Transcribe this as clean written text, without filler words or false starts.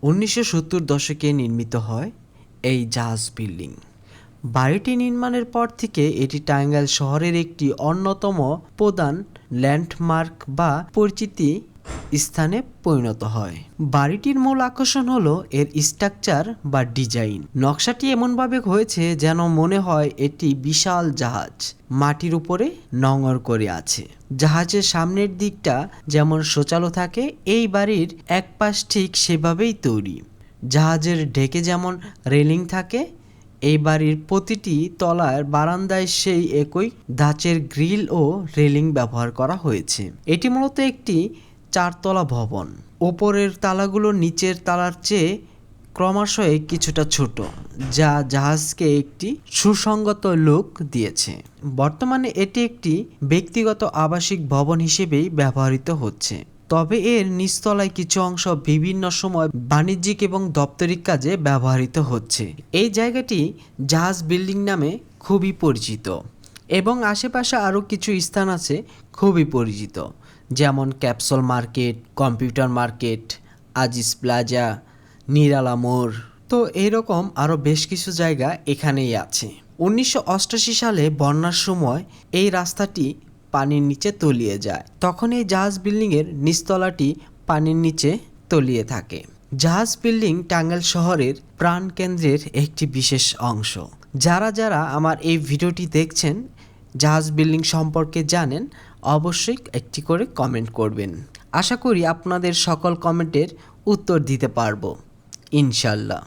1970 দশকে নির্মিত হয় এই জাহাজ বিল্ডিং। বাড়িটি নির্মাণের পর থেকে এটি টাঙ্গাইল শহরের একটি অন্যতম প্রধান ল্যান্ডমার্ক বা পরিচিতি স্থানে পরিণত হয়। বাড়িটির মূল আকর্ষণ হলো এর স্ট্রাকচার বা ডিজাইন। নকশাটি এমনভাবে হয়েছে যেন মনে হয় এটি বিশাল জাহাজ মাটির উপরে নঙর করে আছে। জাহাজের সামনের দিকটা যেমন সোচালো থাকে, এই বাড়ির এক পাশ ঠিক সেভাবেই তৈরি। জাহাজের ডেকে যেমন রেলিং থাকে, এই বাড়ির প্রতিটি তলার বারান্দায় সেই একই ধাঁচের গ্রিল ও রেলিং ব্যবহার করা হয়েছে। এটি মূলত একটি চারতলা ভবন। ওপরের তালাগুলো নিচের তালার চেয়ে ক্রমশই কিছুটা ছোট, যা জাহাজকে একটি সুসংগত লুক দিয়েছে। বর্তমানে এটি একটি ব্যক্তিগত আবাসিক ভবন হিসেবেই ব্যবহৃত হচ্ছে, তবে এর নিচতলায় কিছু অংশ বিভিন্ন সময় বাণিজ্যিক এবং দাপ্তরিক কাজে ব্যবহৃত হচ্ছে। এই জায়গাটি জাহাজ বিল্ডিং নামে খুবই পরিচিত এবং আশেপাশে আরও কিছু স্থান আছে খুবই পরিচিত, যেমন capsule market, computer market, Aziz plaza, Nirala মোড়। তো এইরকম আরও বেশ কিছু জায়গা এখানেই আছে। 1988 সালে বন্যার সময় এই রাস্তাটি পানির নিচে তলিয়ে যায়। তখন এই জাহাজ বিল্ডিংয়ের নিচতলাটি পানির নিচে তলিয়ে থাকে। জাহাজ বিল্ডিং টাঙ্গাইল শহরের প্রাণকেন্দ্রের একটি বিশেষ অংশ। যারা যারা আমার এই ভিডিওটি দেখছেন, জাহাজ বিল্ডিং সম্পর্কে জানেন, অবশ্যই একটি করে কমেন্ট করবেন। আশা করি আপনাদের সকল কমেন্টের উত্তর দিতে পারবো ইনশাল্লাহ।